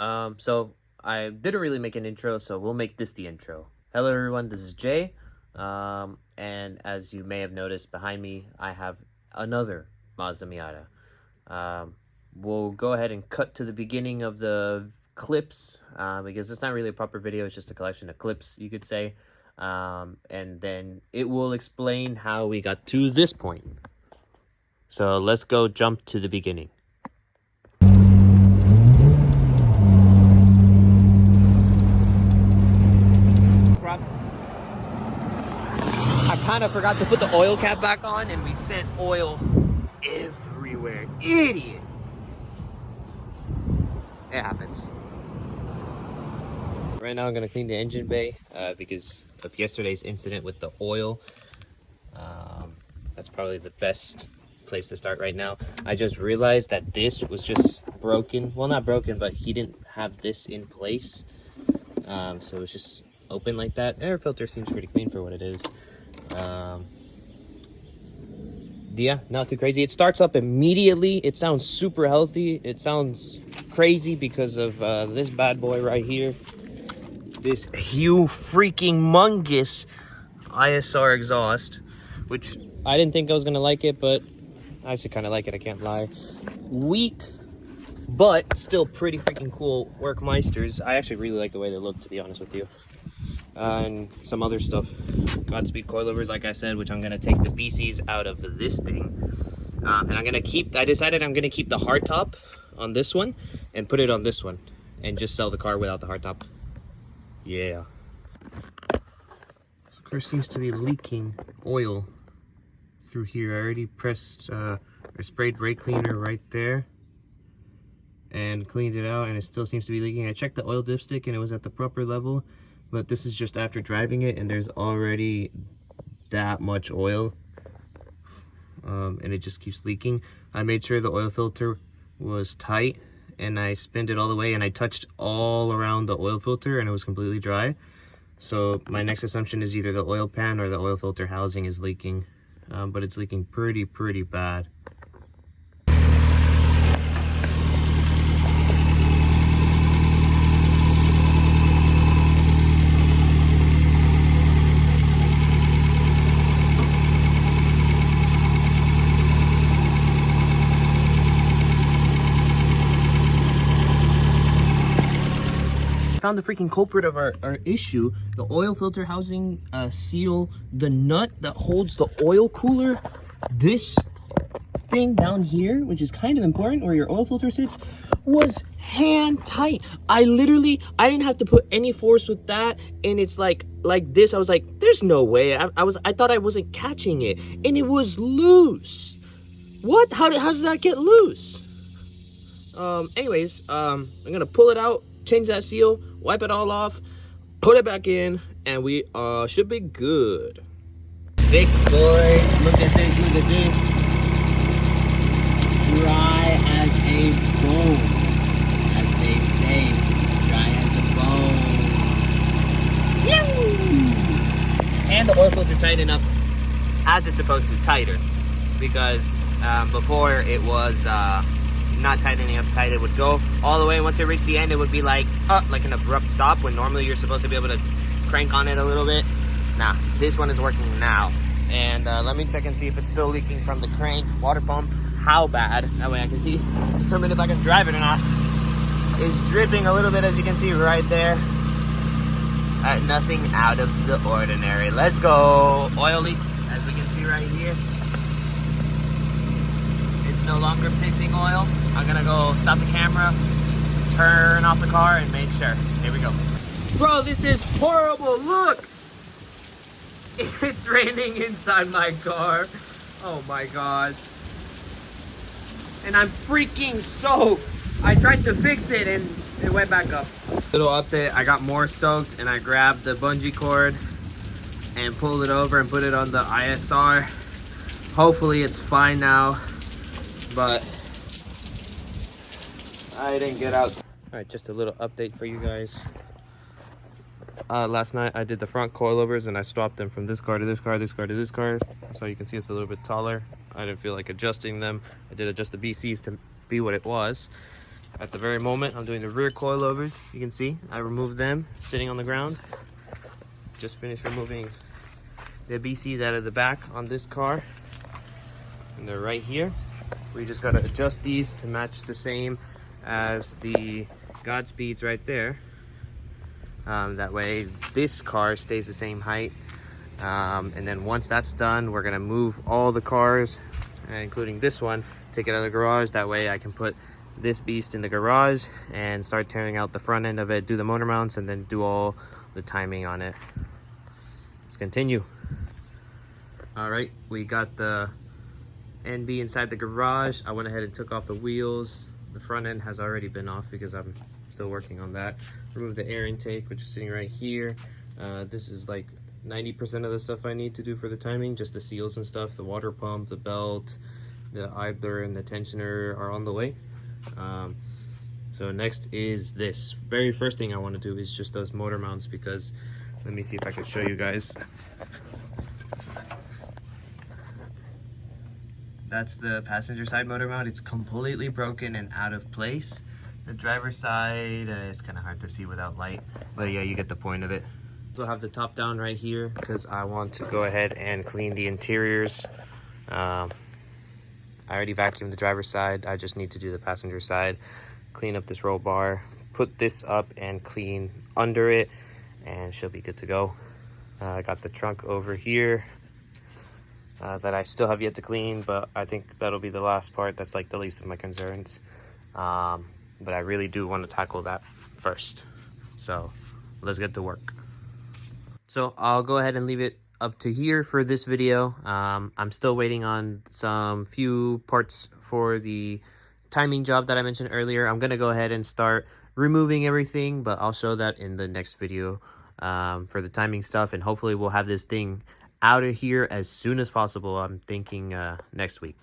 So I didn't really make an intro, so we'll make this the intro. Hello everyone, this is Jay. And as you may have noticed behind me, I have another Mazda Miata. We'll go ahead and cut to the beginning of the clips, because it's not really a proper video, it's just a collection of clips, you could say. And then it will explain how we got to this point. So let's go jump to the beginning. I kind of forgot to put the oil cap back on and we sent oil everywhere. Idiot! It happens. Right now I'm gonna clean the engine bay because of yesterday's incident with the oil. That's probably the best place to start right now. I just realized that this was just broken. Well, not broken, but he didn't have this in place. So it's just open like that. Air filter seems pretty clean for what it is. Yeah, not too crazy. It starts up immediately. It sounds super healthy. It sounds crazy because of this bad boy right here. This huge freaking mungus ISR exhaust, which I didn't think I was gonna like it, but I actually kind of like it, I can't lie. Weak, but still pretty freaking cool Workmeisters. I actually really like the way they look, to be honest with you. And some other stuff. Godspeed coilovers, like I said, which I'm gonna take the BCs out of this thing. And I decided I'm gonna keep the hardtop on this one and put it on this one and just sell the car without the hardtop. Yeah. The car seems to be leaking oil through here. I already pressed or sprayed brake cleaner right there and cleaned it out, and it still seems to be leaking. I checked the oil dipstick and it was at the proper level, but this is just after driving it and there's already that much oil, and it just keeps leaking. I made sure the oil filter was tight and I spinned it all the way and I touched all around the oil filter and it was completely dry. So my next assumption is either the oil pan or the oil filter housing is leaking, but it's leaking pretty bad. Found the freaking culprit of our issue. The oil filter housing seal, the nut that holds the oil cooler, this thing down here, which is kind of important where your oil filter sits, was hand tight. I didn't have to put any force with that, and it's like this. I was like, there's no way. I thought I wasn't catching it, and it was loose. What? How does that get loose? Anyways, I'm gonna pull it out, change that seal, wipe it all off, put it back in, and we should be good. Fixed, boys. Look at this, look at this. Dry as a bone. As they say, dry as a bone. Yoo! And the oil filter tightened up as it's supposed to, tighter. Because before it was not tightening up tight. It would go all the way. Once it reached the end, it would be like an abrupt stop, when normally you're supposed to be able to crank on it a little bit. Nah, this one is working now. And let me check and see if it's still leaking from the crank water pump. How bad? That way I can determine if I can drive it or not. It's dripping a little bit, as you can see right there. Nothing out of the ordinary. Let's go. Oil leak, as we can see right here. It's no longer pissing oil. I'm gonna go stop the camera, turn off the car, and make sure. Here we go. Bro, this is horrible. Look! It's raining inside my car. Oh my gosh. And I'm freaking soaked. I tried to fix it and it went back up. Little update, I got more soaked and I grabbed the bungee cord and pulled it over and put it on the ISR. Hopefully it's fine now, but I didn't get out. All right, just a little update for you guys. Last night I did the front coilovers and I swapped them from this car to this car, this car to this car. So you can see it's a little bit taller. I didn't feel like adjusting them. I did adjust the BCs to be what it was. At the very moment, I'm doing the rear coilovers. You can see I removed them sitting on the ground. Just finished removing the BCs out of the back on this car. And they're right here. We just gotta adjust these to match the same as the Godspeeds right there. That way this car stays the same height. And then once that's done, we're gonna move all the cars, including this one, take it out of the garage. That way I can put this beast in the garage and start tearing out the front end of it, do the motor mounts, and then do all the timing on it. Let's continue. All right, we got the NB inside the garage. I went ahead and took off the wheels. The front end has already been off because I'm still working on that. Remove the air intake, which is sitting right here. This is like 90% of the stuff I need to do for the timing, just the seals and stuff. The water pump, the belt, the idler, and the tensioner are on the way. So next is this. Very first thing I want to do is just those motor mounts, because let me see if I can show you guys. That's the passenger side motor mount. It's completely broken and out of place. The driver's side is kind of hard to see without light, but yeah, you get the point of it. Also have the top down right here because I want to go ahead and clean the interiors. I already vacuumed the driver's side. I just need to do the passenger side, clean up this roll bar, put this up and clean under it, and she'll be good to go. I got the trunk over here that I still have yet to clean, but I think that'll be the last part. That's like the least of my concerns. But I really do want to tackle that first. So let's get to work. So I'll go ahead and leave it up to here for this video. I'm still waiting on some few parts for the timing job that I mentioned earlier. I'm gonna go ahead and start removing everything, but I'll show that in the next video for the timing stuff, and hopefully we'll have this thing out of here as soon as possible. I'm thinking next week.